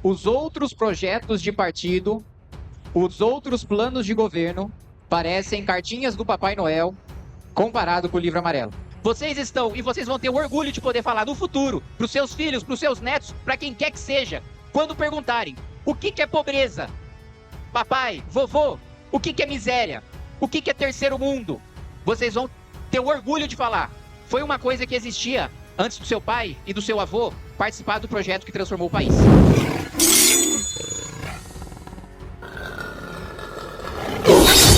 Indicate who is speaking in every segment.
Speaker 1: Os outros projetos de partido, os outros planos de governo, parecem cartinhas do Papai Noel comparado com o livro amarelo. Vocês estão e vocês vão ter o orgulho de poder falar no futuro, para os seus filhos, para os seus netos, para quem quer que seja, quando perguntarem o que é pobreza, papai, vovô, o que é miséria, o que é terceiro mundo, vocês vão ter o orgulho de falar. Foi uma coisa que existia antes do seu pai e do seu avô participar do projeto que transformou o país.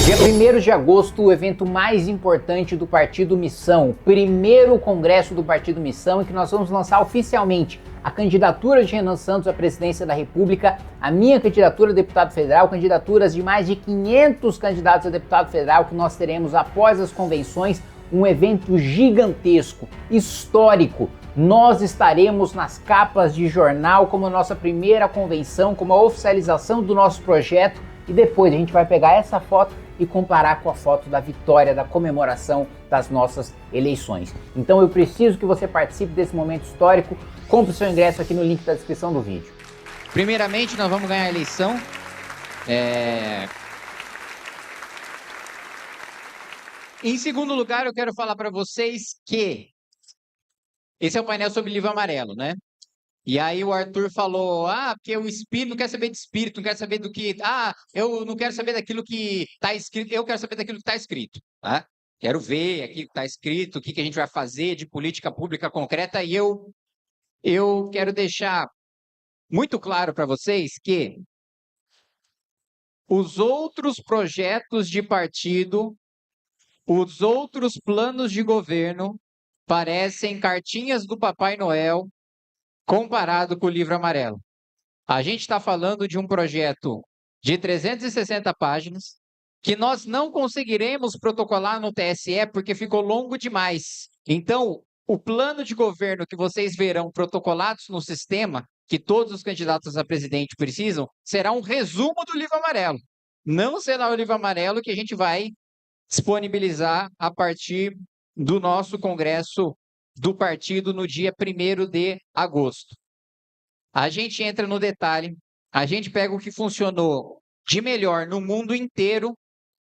Speaker 2: Dia 1º de agosto, o evento mais importante do Partido Missão, o primeiro congresso do Partido Missão, em que nós vamos lançar oficialmente a candidatura de Renan Santos à presidência da República, a minha candidatura a deputado federal, candidaturas de mais de 500 candidatos a deputado federal que nós teremos após as convenções, um evento gigantesco, histórico. Nós estaremos nas capas de jornal como a nossa primeira convenção, como a oficialização do nosso projeto, e depois a gente vai pegar essa foto e comparar com a foto da vitória, da comemoração das nossas eleições. Então eu preciso que você participe desse momento histórico. Compre o seu ingresso aqui no link da descrição do vídeo.
Speaker 1: Primeiramente, nós vamos ganhar a eleição. Em segundo lugar, eu quero falar para vocês que esse é o painel sobre o livro amarelo, né? E aí o Arthur falou, porque o espírito não quer saber de espírito, não quer saber do que... eu não quero saber daquilo que está escrito, eu quero saber daquilo que está escrito, tá? Quero ver aqui o que está escrito, o que a gente vai fazer de política pública concreta, e eu quero deixar muito claro para vocês que os outros projetos de partido, os outros planos de governo, parecem cartinhas do Papai Noel comparado com o livro amarelo. A gente está falando de um projeto de 360 páginas que nós não conseguiremos protocolar no TSE porque ficou longo demais. Então, o plano de governo que vocês verão protocolados no sistema, que todos os candidatos a presidente precisam, será um resumo do livro amarelo. Não será o livro amarelo que a gente vai disponibilizar a partir do nosso congresso do partido no dia 1º de agosto. A gente entra no detalhe, a gente pega o que funcionou de melhor no mundo inteiro.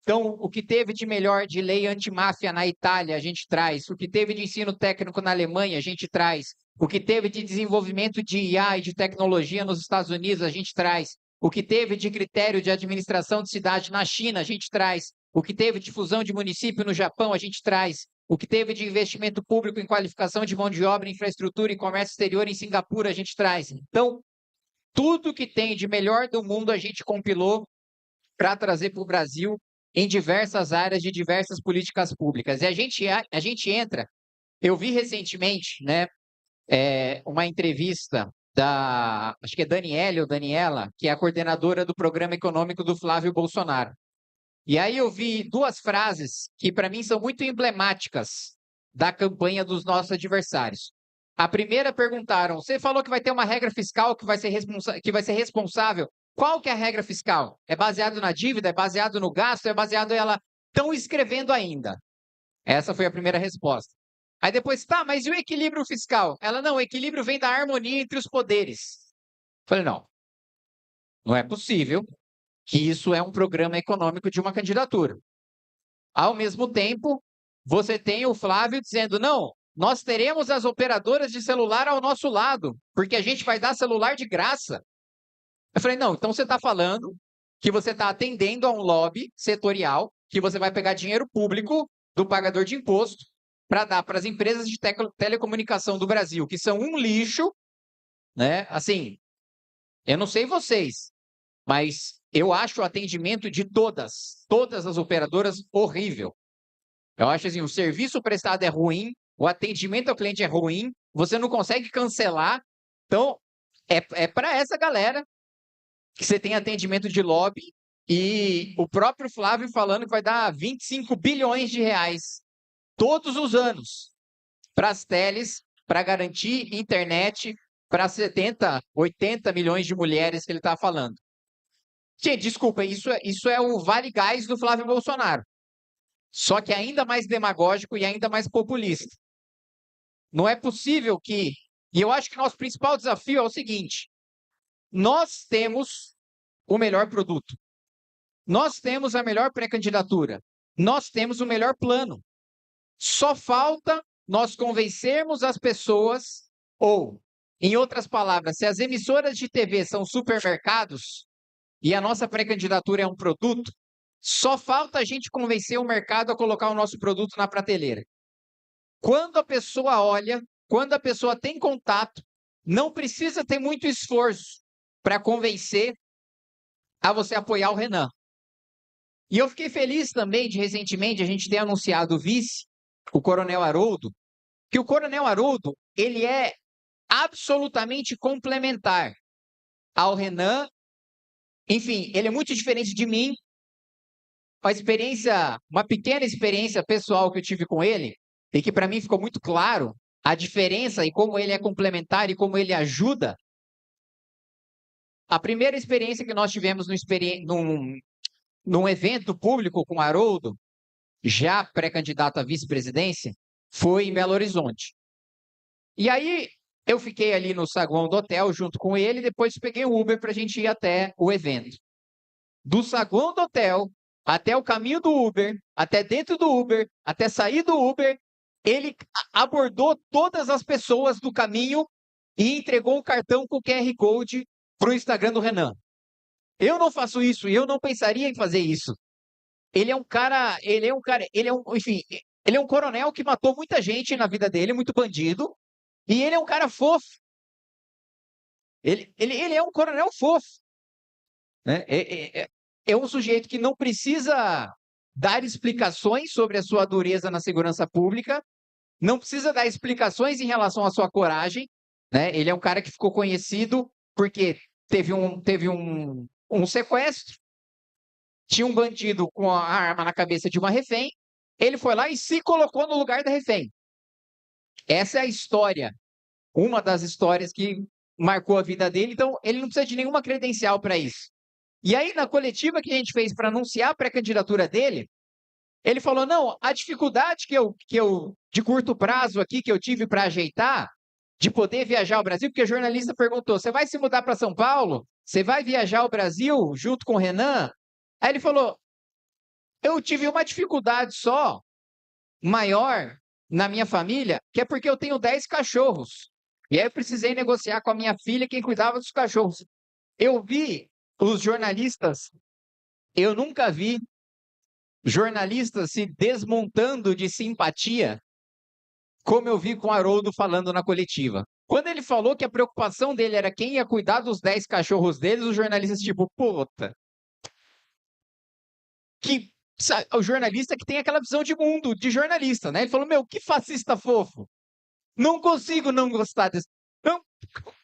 Speaker 1: Então, o que teve de melhor de lei antimáfia na Itália, a gente traz. O que teve de ensino técnico na Alemanha, a gente traz. O que teve de desenvolvimento de IA e de tecnologia nos Estados Unidos, a gente traz. O que teve de critério de administração de cidade na China, a gente traz. O que teve de fusão de município no Japão, a gente traz. O que teve de investimento público em qualificação de mão de obra, infraestrutura e comércio exterior em Singapura, a gente traz. Então, tudo que tem de melhor do mundo a gente compilou para trazer para o Brasil em diversas áreas de diversas políticas públicas. E a gente entra... Eu vi recentemente, né, uma entrevista da, acho que é Daniela ou Daniela, que é a coordenadora do programa econômico do Flávio Bolsonaro. E aí eu vi duas frases que para mim são muito emblemáticas da campanha dos nossos adversários. A primeira perguntaram, você falou que vai ter uma regra fiscal que vai ser responsável. Qual que é a regra fiscal? É baseado na dívida? É baseado no gasto? É baseado ela... Estão escrevendo ainda. Essa foi a primeira resposta. Aí depois, mas e o equilíbrio fiscal? Ela, não, o equilíbrio vem da harmonia entre os poderes. Falei, não é possível que isso é um programa econômico de uma candidatura. Ao mesmo tempo, você tem o Flávio dizendo, não, nós teremos as operadoras de celular ao nosso lado, porque a gente vai dar celular de graça. Eu falei, não, então você está falando que você está atendendo a um lobby setorial, que você vai pegar dinheiro público do pagador de imposto para dar para as empresas de telecomunicação do Brasil, que são um lixo, né? Assim, eu não sei vocês, mas eu acho o atendimento de todas as operadoras horrível. Eu acho assim, o serviço prestado é ruim, o atendimento ao cliente é ruim, você não consegue cancelar. Então, é para essa galera que você tem atendimento de lobby e o próprio Flávio falando que vai dar 25 bilhões de reais todos os anos para as teles, para garantir internet para 70, 80 milhões de mulheres que ele está falando. Gente, desculpa, isso é o Vale Gás do Flávio Bolsonaro. Só que ainda mais demagógico e ainda mais populista. Não é possível que... E eu acho que nosso principal desafio é o seguinte, nós temos o melhor produto. Nós temos a melhor pré-candidatura. Nós temos o melhor plano. Só falta nós convencermos as pessoas, ou, em outras palavras, se as emissoras de TV são supermercados e a nossa pré-candidatura é um produto, só falta a gente convencer o mercado a colocar o nosso produto na prateleira. Quando a pessoa olha, quando a pessoa tem contato, não precisa ter muito esforço para convencer a você apoiar o Renan. E eu fiquei feliz também de, recentemente, a gente ter anunciado o vice, o Coronel Haroldo, que o Coronel Haroldo, ele é absolutamente complementar ao Renan. Enfim, ele é muito diferente de mim. Uma pequena experiência pessoal que eu tive com ele, e que para mim ficou muito claro a diferença e como ele é complementar e como ele ajuda. A primeira experiência que nós tivemos num evento público com o Haroldo, já pré-candidato à vice-presidência, foi em Belo Horizonte. E aí eu fiquei ali no saguão do hotel junto com ele, e depois peguei o Uber para a gente ir até o evento. Do saguão do hotel até o caminho do Uber, até dentro do Uber, até sair do Uber, ele abordou todas as pessoas do caminho e entregou um cartão com QR Code para o Instagram do Renan. Eu não faço isso e eu não pensaria em fazer isso. Ele é um coronel que matou muita gente na vida dele, muito bandido, e ele é um cara fofo. Ele é um coronel fofo, né? É um sujeito que não precisa dar explicações sobre a sua dureza na segurança pública, não precisa dar explicações em relação à sua coragem, né? Ele é um cara que ficou conhecido porque teve um sequestro, tinha um bandido com a arma na cabeça de uma refém, ele foi lá e se colocou no lugar da refém. Essa é a história, uma das histórias que marcou a vida dele, então ele não precisa de nenhuma credencial para isso. E aí, na coletiva que a gente fez para anunciar a pré-candidatura dele, ele falou, não, a dificuldade que eu de curto prazo aqui, que eu tive para ajeitar, de poder viajar ao Brasil, porque o jornalista perguntou, você vai se mudar para São Paulo? Você vai viajar ao Brasil junto com o Renan? Aí ele falou, eu tive uma dificuldade só, maior, na minha família, que é porque eu tenho 10 cachorros. E aí eu precisei negociar com a minha filha quem cuidava dos cachorros. Eu vi os jornalistas, eu nunca vi jornalistas se desmontando de simpatia, como eu vi com o Haroldo falando na coletiva. Quando ele falou que a preocupação dele era quem ia cuidar dos 10 cachorros deles, os jornalistas tipo, puta. O jornalista que tem aquela visão de mundo, de jornalista, né? Ele falou, meu, que fascista fofo. Não consigo não gostar desse... Não,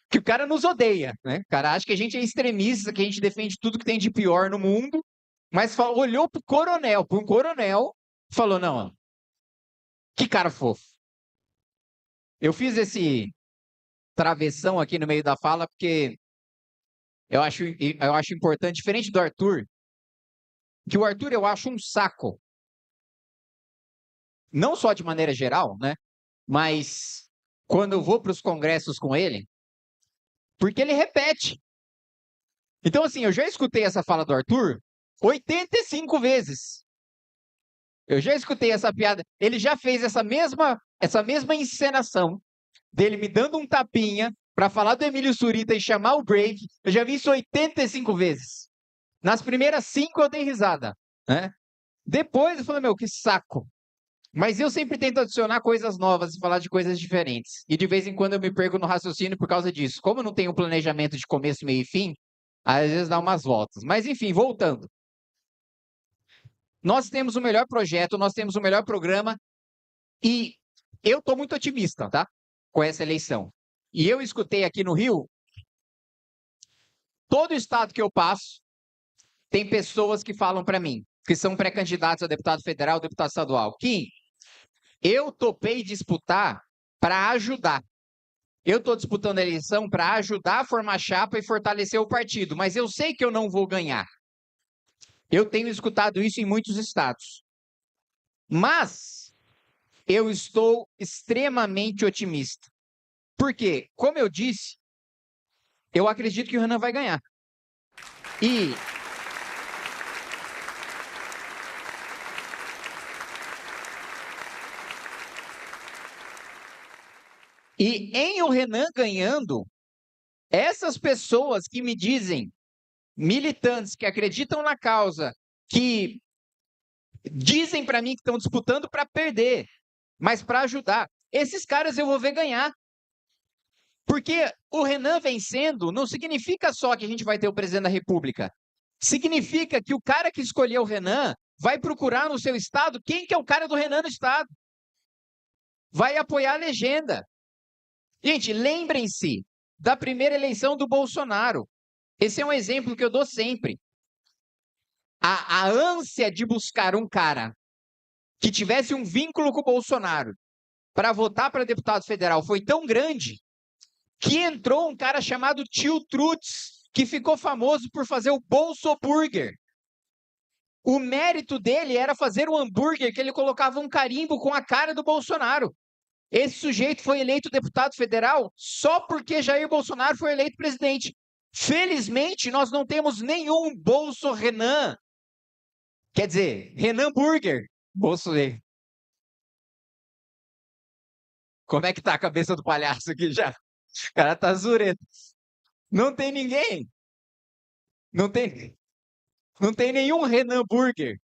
Speaker 1: que o cara nos odeia, né? O cara acha que a gente é extremista, que a gente defende tudo que tem de pior no mundo, mas olhou para um coronel, falou, não, que cara fofo. Eu fiz esse travessão aqui no meio da fala, porque eu acho importante, diferente do Arthur, que o Arthur eu acho um saco. Não só de maneira geral, né? Mas quando eu vou para os congressos com ele, porque ele repete. Então, assim, eu já escutei essa fala do Arthur 85 vezes. Eu já escutei essa piada. Ele já fez essa mesma encenação dele me dando um tapinha para falar do Emílio Surita e chamar o break. Eu já vi isso 85 vezes. Nas primeiras 5 eu dei risada, né? Depois eu falei, meu, que saco. Mas eu sempre tento adicionar coisas novas e falar de coisas diferentes. E de vez em quando eu me perco no raciocínio por causa disso. Como eu não tenho um planejamento de começo, meio e fim, às vezes dá umas voltas. Mas enfim, voltando. Nós temos o melhor projeto, nós temos o melhor programa e eu estou muito otimista, tá? Com essa eleição. E eu escutei aqui no Rio, todo estado que eu passo, tem pessoas que falam para mim, que são pré-candidatos a deputado federal, deputado estadual. Kim, eu topei disputar para ajudar. Eu estou disputando a eleição para ajudar a formar chapa e fortalecer o partido, mas eu sei que eu não vou ganhar. Eu tenho escutado isso em muitos estados. Mas eu estou extremamente otimista. Por quê? Como eu disse, eu acredito que o Renan vai ganhar. E em o Renan ganhando, essas pessoas que me dizem, militantes que acreditam na causa, que dizem para mim que estão disputando para perder, mas para ajudar, esses caras eu vou ver ganhar. Porque o Renan vencendo não significa só que a gente vai ter o presidente da República. Significa que o cara que escolheu o Renan vai procurar no seu estado quem que é o cara do Renan no estado. Vai apoiar a legenda. Gente, lembrem-se da primeira eleição do Bolsonaro. Esse é um exemplo que eu dou sempre. A ânsia de buscar um cara que tivesse um vínculo com o Bolsonaro para votar para deputado federal foi tão grande que entrou um cara chamado Tio Trutz, que ficou famoso por fazer o Bolsoburger. O mérito dele era fazer um hambúrguer que ele colocava um carimbo com a cara do Bolsonaro. Esse sujeito foi eleito deputado federal só porque Jair Bolsonaro foi eleito presidente. Felizmente, nós não temos nenhum Bolso Renan. Quer dizer, Renan Burger. Bolso. Como é que tá a cabeça do palhaço aqui já? O cara tá zureta. Não tem ninguém. Não tem nenhum Renan Burger.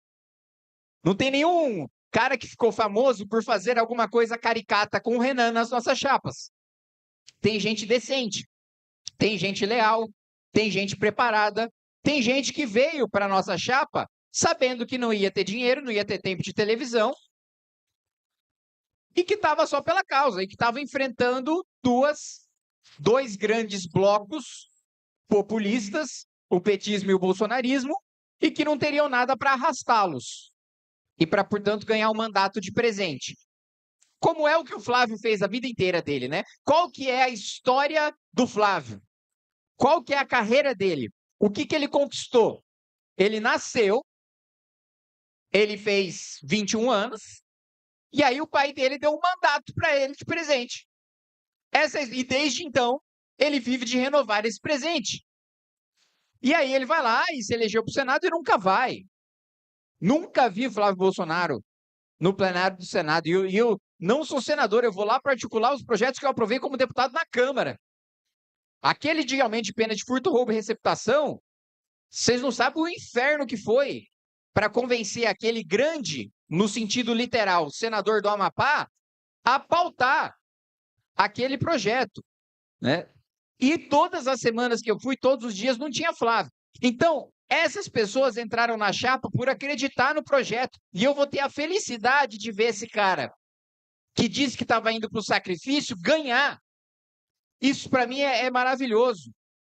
Speaker 1: Não tem nenhum cara que ficou famoso por fazer alguma coisa caricata com o Renan nas nossas chapas. Tem gente decente, tem gente leal, tem gente preparada, tem gente que veio para a nossa chapa sabendo que não ia ter dinheiro, não ia ter tempo de televisão e que estava só pela causa, e que estava enfrentando dois grandes blocos populistas, o petismo e o bolsonarismo, e que não teriam nada para arrastá-los e para, portanto, ganhar um mandato de presente. Como é o que o Flávio fez a vida inteira dele, né? Qual que é a história do Flávio? Qual que é a carreira dele? O que que ele conquistou? Ele nasceu, ele fez 21 anos, e aí o pai dele deu um mandato para ele de presente. E desde então, ele vive de renovar esse presente. E aí ele vai lá e se elegeu para o Senado e nunca vai. Nunca vi Flávio Bolsonaro no plenário do Senado. E eu não sou senador, eu vou lá para articular os projetos que eu aprovei como deputado na Câmara. Aquele de aumento de pena de furto, roubo e receptação, vocês não sabem o inferno que foi para convencer aquele grande, no sentido literal, senador do Amapá, a pautar aquele projeto, né? E todas as semanas que eu fui, todos os dias, não tinha Flávio. Então, essas pessoas entraram na chapa por acreditar no projeto. E eu vou ter a felicidade de ver esse cara que disse que estava indo para o sacrifício ganhar. Isso, para mim, é maravilhoso.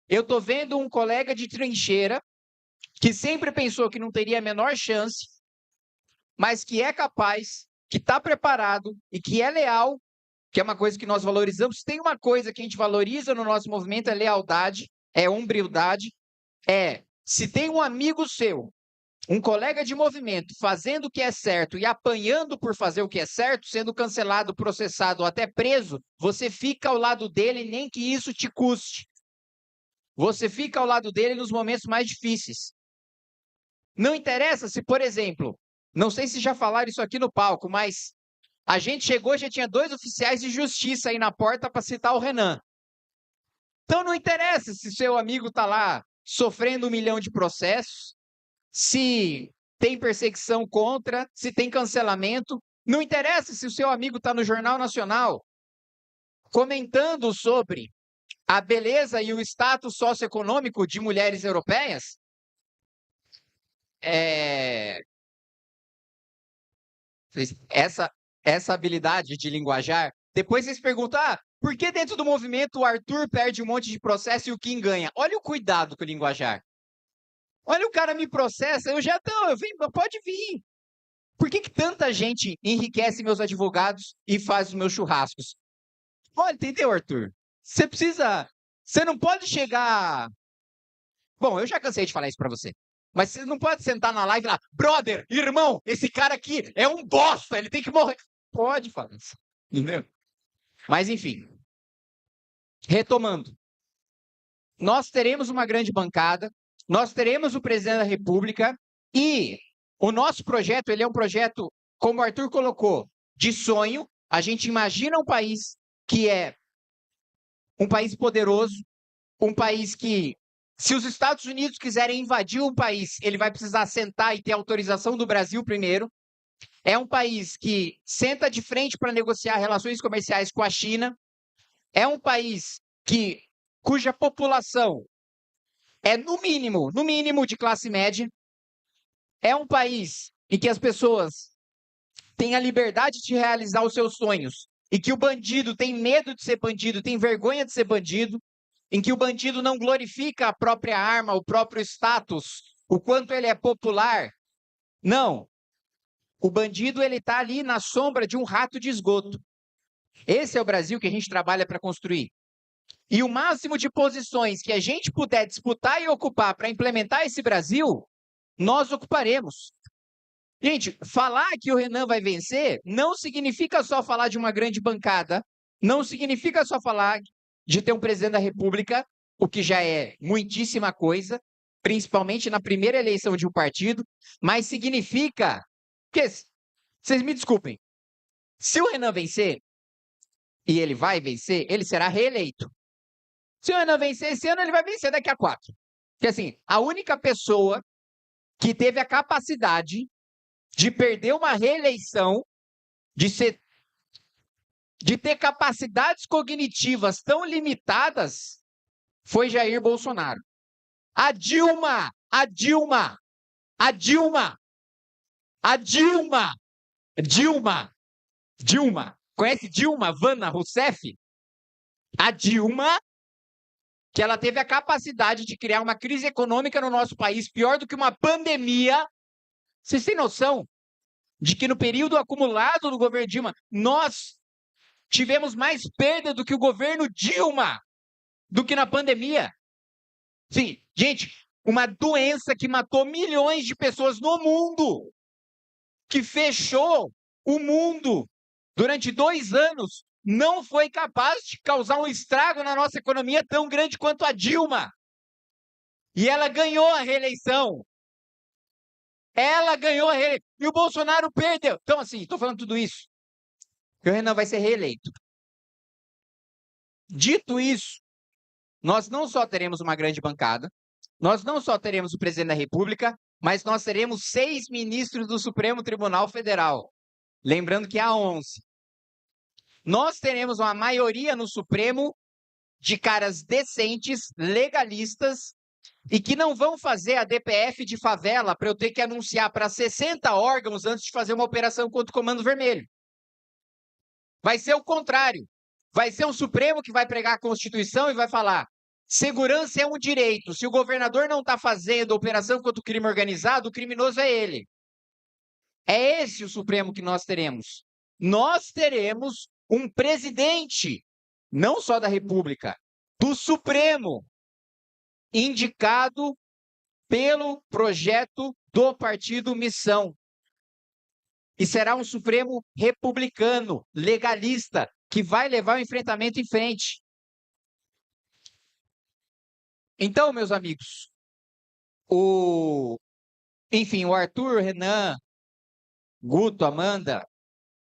Speaker 1: Eu estou vendo um colega de trincheira que sempre pensou que não teria a menor chance, mas que é capaz, que está preparado e que é leal, que é uma coisa que nós valorizamos. Tem uma coisa que a gente valoriza no nosso movimento, é lealdade, é humildade, se tem um amigo seu, um colega de movimento, fazendo o que é certo e apanhando por fazer o que é certo, sendo cancelado, processado ou até preso, você fica ao lado dele, nem que isso te custe. Você fica ao lado dele nos momentos mais difíceis. Não interessa se, por exemplo, não sei se já falaram isso aqui no palco, mas a gente chegou, já tinha 2 oficiais de justiça aí na porta para citar o Renan. Então não interessa se seu amigo está lá sofrendo 1 milhão de processos, se tem perseguição contra, se tem cancelamento. Não interessa se o seu amigo está no Jornal Nacional comentando sobre a beleza e o status socioeconômico de mulheres europeias. Essa habilidade de linguajar. Depois vocês perguntam, por que dentro do movimento o Arthur perde um monte de processo e o Kim ganha? Olha o cuidado com o linguajar. Olha, o cara me processa, eu venho, pode vir. Por que tanta gente enriquece meus advogados e faz os meus churrascos? Olha, entendeu, Arthur? Você não pode chegar... Bom, eu já cansei de falar isso pra você. Mas você não pode sentar na live e falar, brother, irmão, esse cara aqui é um bosta, ele tem que morrer. Pode falar isso, entendeu? Mas, enfim. Retomando. nós teremos uma grande bancada, nós teremos o presidente da República e o nosso projeto, ele é um projeto, como o Arthur colocou, de sonho. A gente imagina um país que é um país poderoso, um país que, se os Estados Unidos quiserem invadir um país, ele vai precisar sentar e ter autorização do Brasil primeiro. É um país que senta de frente para negociar relações comerciais com a China. É um país cuja população é, no mínimo, de classe média. É um país em que as pessoas têm a liberdade de realizar os seus sonhos e que o bandido tem medo de ser bandido, tem vergonha de ser bandido, em que o bandido não glorifica a própria arma, o próprio status, o quanto ele é popular. Não. O bandido, ele está ali na sombra de um rato de esgoto. Esse é o Brasil que a gente trabalha para construir. E o máximo de posições que a gente puder disputar e ocupar para implementar esse Brasil, nós ocuparemos. Gente, falar que o Renan vai vencer não significa só falar de uma grande bancada, não significa só falar de ter um presidente da República, o que já é muitíssima coisa, principalmente na primeira eleição de um partido, mas significa que, vocês me desculpem, se o Renan vencer, e ele vai vencer, ele será reeleito. Se o Renan vencer esse ano, ele vai vencer daqui a 4. Porque assim, a única pessoa que teve a capacidade de perder uma reeleição, de ter capacidades cognitivas tão limitadas, foi Jair Bolsonaro. A Dilma, conhece Dilma Vana Rousseff? A Dilma, que ela teve a capacidade de criar uma crise econômica no nosso país, pior do que uma pandemia. Vocês têm noção de que no período acumulado do governo Dilma, nós tivemos mais perda do que o governo Dilma, do que na pandemia? Sim, gente, uma doença que matou milhões de pessoas no mundo, que fechou o mundo durante 2 anos, não foi capaz de causar um estrago na nossa economia tão grande quanto a Dilma. E ela ganhou a reeleição. E o Bolsonaro perdeu. Então, assim, estou falando tudo isso, que o Renan vai ser reeleito. Dito isso, nós não só teremos uma grande bancada, nós não só teremos o presidente da República, mas nós teremos 6 ministros do Supremo Tribunal Federal. Lembrando que há 11. Nós teremos uma maioria no Supremo de caras decentes, legalistas, e que não vão fazer a DPF de favela para eu ter que anunciar para 60 órgãos antes de fazer uma operação contra o Comando Vermelho. Vai ser o contrário. Vai ser o Supremo que vai pregar a Constituição e vai falar: segurança é um direito. Se o governador não está fazendo operação contra o crime organizado, o criminoso é ele. É esse o Supremo que nós teremos. Nós teremos um presidente, não só da República, do Supremo, indicado pelo projeto do Partido Missão. E será um Supremo republicano, legalista, que vai levar o enfrentamento em frente. Então, meus amigos, enfim, o Arthur, o Renan, Guto, Amanda,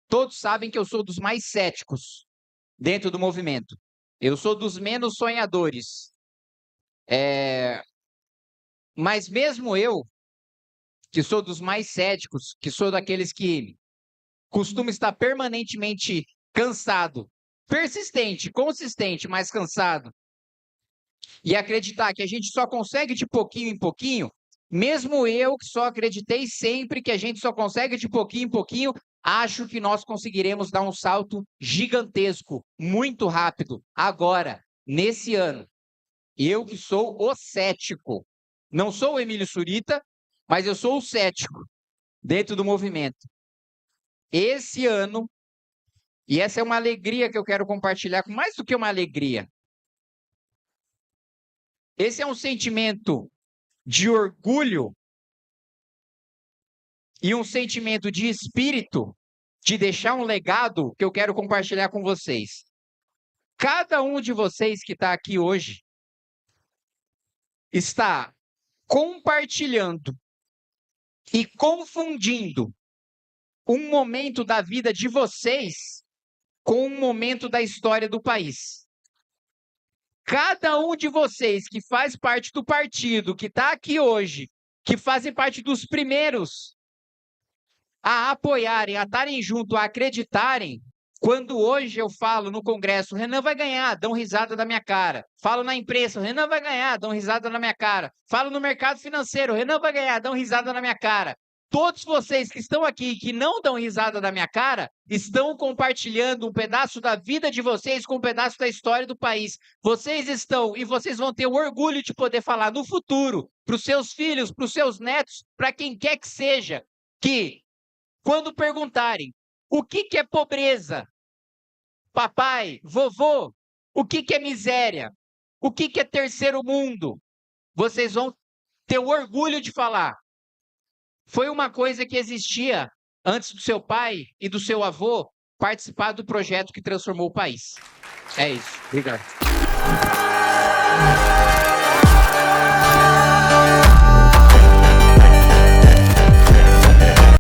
Speaker 1: todos sabem que eu sou dos mais céticos dentro do movimento. Eu sou dos menos sonhadores. Mas mesmo eu, que sou dos mais céticos, que sou daqueles que costuma estar permanentemente cansado, persistente, consistente, mas cansado, e acreditar que a gente só consegue de pouquinho em pouquinho, mesmo eu que só acreditei sempre que a gente só consegue de pouquinho em pouquinho, acho que nós conseguiremos dar um salto gigantesco, muito rápido, agora, nesse ano. Eu que sou o cético. Não sou o Emílio Surita, mas eu sou o cético dentro do movimento. Esse ano, e essa é uma alegria que eu quero compartilhar, com mais do que uma alegria. Esse é um sentimento de orgulho e um sentimento de espírito de deixar um legado que eu quero compartilhar com vocês. Cada um de vocês que está aqui hoje está compartilhando e confundindo um momento da vida de vocês com um momento da história do país. Cada um de vocês que faz parte do partido, que está aqui hoje, que fazem parte dos primeiros a apoiarem, a estarem junto, a acreditarem, quando hoje eu falo no Congresso, o Renan vai ganhar, dão risada da minha cara. Falo na imprensa, o Renan vai ganhar, dão risada na minha cara. Falo no mercado financeiro, o Renan vai ganhar, dão risada na minha cara. Todos vocês que estão aqui e que não dão risada da minha cara, estão compartilhando um pedaço da vida de vocês com um pedaço da história do país. Vocês estão e vocês vão ter o orgulho de poder falar no futuro, para os seus filhos, para os seus netos, para quem quer que seja, que quando perguntarem o que é pobreza, papai, vovô, o que é miséria, o que é terceiro mundo, vocês vão ter o orgulho de falar. Foi uma coisa que existia antes do seu pai e do seu avô participar do projeto que transformou o país. É isso. Obrigado.